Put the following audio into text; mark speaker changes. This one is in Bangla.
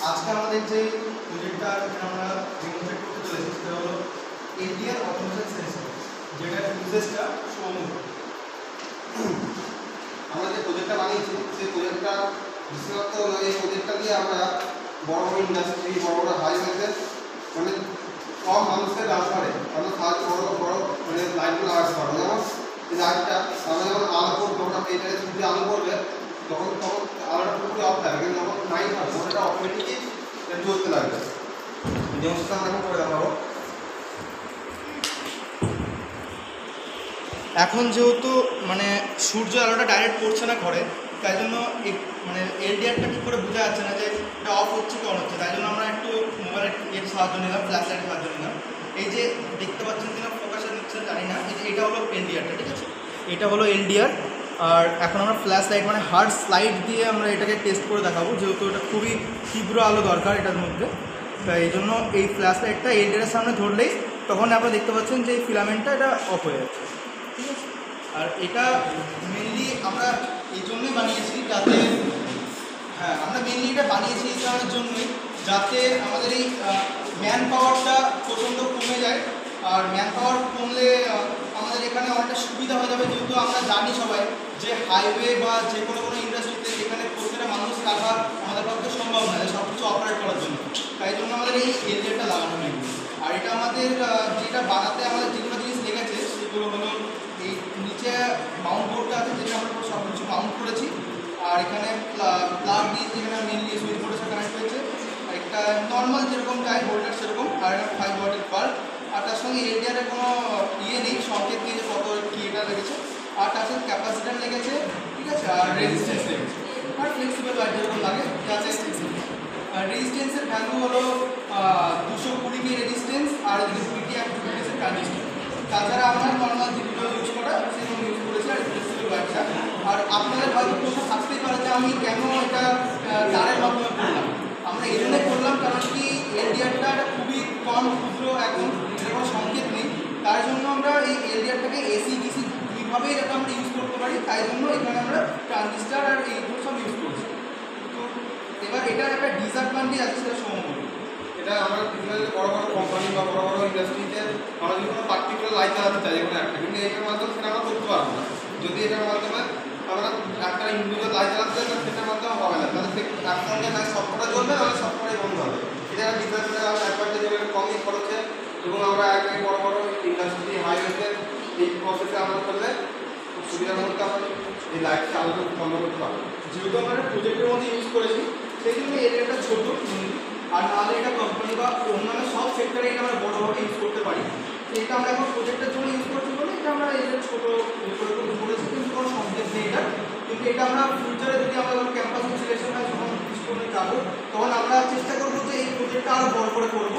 Speaker 1: আজকে আমাদের যে প্রজেক্টটা আমরা ডেমনস্ট্রেট করতে চলেছি সেটা হলো এলডিআর অটোমেশন সেন্সর, যেটা ইউজেসটা সৌম্য।
Speaker 2: আমরা যে প্রজেক্টটা বানিয়েছি সেই প্রজেক্টটা বিশেষত এই প্রজেক্টটা দিয়ে আমরা বড় বড় ইন্ডাস্ট্রি, বড় বড় হাইওয়েতে মানে কম মানুষকে রাস্তায় আমরা সাহায্য বড় বড় মানে লাইটগুলো লাগাতে পারবো। যেমন এই লাইটটা আমরা যখন আলো করবো, আমরা এইটাকে সূর্যে আলো করবে তখন আলোটা পুরোপুরি অফ থাকবে, কিন্তু যখন নাইট থাকবে তখন এটা অটোমেটিকই জ্বলতে লাগবে। যেমন সেটা আমরা এখন করে দেখাবো।
Speaker 1: এখন যেহেতু মানে সূর্য আলোটা ডাইরেক্ট পড়ছে না ঘরে, তাই জন্য মানে এলডিআরটা ঠিক করে বোঝা যাচ্ছে না যে এটা অফ হচ্ছে কি অন হচ্ছে। তাই জন্য আমরা একটু মোবাইলের সাহায্য নিলাম, ফ্ল্যাশ লাইটের সাহায্য নিলাম। এই যে দেখতে পাচ্ছেন কিনা ফোকাসে নিচ্ছেন জানি না, এই যে এটা হলো এলডিআরটা, ঠিক আছে, এটা হলো এলডিআর। আর এখন আমরা ফ্ল্যাশ লাইট মানে হার্ড লাইট দিয়ে আমরা এটাকে টেস্ট করে দেখাবো, যেহেতু এটা খুবই তীব্র আলো দরকার এটার মধ্যে। তাই এই জন্য এই ফ্ল্যাশ লাইটটা এলডিআরের সামনে ধরলেই তখন আপনারা দেখতে পাচ্ছেন যে এই ফিলামেন্টটা এটা অফ হয়ে যাচ্ছে, ঠিক আছে। আর এটা মেনলি আমরা এই জন্যই বানিয়েছি যাতে আমরা মেনলি এটা বানিয়েছি এই কারণের জন্যই যাতে আমাদের এই ম্যান পাওয়ারটা প্রচণ্ড কমে যায়। আর ম্যান পাওয়ার কমলে আমাদের এখানে অনেকটা সুবিধা হয়ে যাবে, যেহেতু আমরা জানি সবাই যে হাইওয়ে বা যে কোনো ইন্ডাস্ট্রিতে এখানে প্রত্যেকটা মানুষ রাখা আমাদের পক্ষে সম্ভব নয় সব কিছু অপারেট করার জন্য। তাই জন্য আমাদের এই এলডিআরটা লাগানো মেনলি। আর এটা আমাদের যেটা বানাতে আমাদের যেগুলো জিনিস লেগেছে সেগুলো হলো এই নিচে মাউন্ট বোর্ডটা আছে, যেটা আমরা সব কিছু মাউন্ট করেছি। আর এখানে প্লাগ দিয়ে যেখানে মেনলি সুইচ বোর্ডের সাথে কানেক্ট হয়েছে, আর একটা নর্মাল যেরকম টাইপ ভোল্টেজ সেরকম, আর একটা 5 ওয়াটের বাল্ব। আর তার সঙ্গে এলডিআরের কোনো ইয়ে নেই, সংকেত নেই যে কত কি এটা লেগেছে। আর তার সাথে ক্যাপাসিটার লেগেছে, ঠিক আছে, আর রেজিস্ট্যান্স লেগেছে, আর ফ্লেক্সিবল লাইট যেরকম লাগে যাতে। আর রেজিস্ট্যান্সের ভ্যালু হলো 220 কে রেজিস্ট্যান্স, আর পিটি 150 ট্রানজিস্টর। তাছাড়া আমরা নর্মাল যেগুলো ইউজ করা সেগুলো ইউজ করেছি, আর ফ্লেক্সিবল লাইটটা। আর আপনাদের হয়তো প্রশ্ন থাকতেই পারে যে আমি কেন এটা তারের মাধ্যমে করলাম। আমরা এই জন্যই করলাম কারণ কি এলডিআরটা খুবই কম ক্ষুদ্র, এখন এর কোনো সংকেত নেই। তার জন্য আমরা এই এলডিআরটাকে এসি ডিসি দুইভাবেই এটা আমরা ইউজ করতে পারি। তাই জন্য এখানে আমরা ট্রানজিস্টার আর এইগুলো সব ইউজ করছি। তো এবার এটার একটা ডিসঅ্যাডভান্টেজ আছে, সেটা সম্ভব।
Speaker 2: এটা আমরা বড় বড় কোম্পানি বা বড় বড় ইন্ডাস্ট্রিতে আমরা যদি কোনো পার্টিকুলার লাইট চালাতে চাই কোনো একটা, কিন্তু এটার মাধ্যমে সেটা আমরা করতে পারবো না। যদি এটার মাধ্যমে আমরা একটা ইন্ডিভিজুয়াল লাইট চালাতে চাই সেটার মাধ্যমে হবে না, তাহলে একসঙ্গে লাইট সবকটা জ্বলবে, নাহলে সবকটাই বন্ধ হবে। এটা একটা ডিফারেন্স আমরা অ্যাডভান্টেজ হবে কমই খরচে, এবং আমরা একই বড় বড় ইন্ডাস্ট্রি হাইওয়েতে এই প্রসেসে আমরা করলে খুব সুবিধার মধ্যে আমরা এই লাইট চালানো বন্ধ করতে পারবো।
Speaker 1: যেহেতু আমরা প্রজেক্টের মধ্যে ইউজ করেছি সেই জন্য এরিয়াটা ছোটো, আর নাহলে এটা কোম্পানি বা অন্যান্য সব সেক্টরে এটা আমরা বড়োভাবে ইউজ করতে পারি। এটা আমরা এখন প্রজেক্টের জন্য ইউজ করছি বলে এটা আমরা এটা ছোটো করেছি, কিন্তু কোনো সংকেত নেই এটা। কিন্তু এটা আমরা ফিউচারে যদি আমরা ক্যাম্পাস সিলেকশন হয় যখন স্কুলে যাবো, তখন আমরা চেষ্টা করবো যে এই প্রজেক্টটা আরও বড় করে করবো।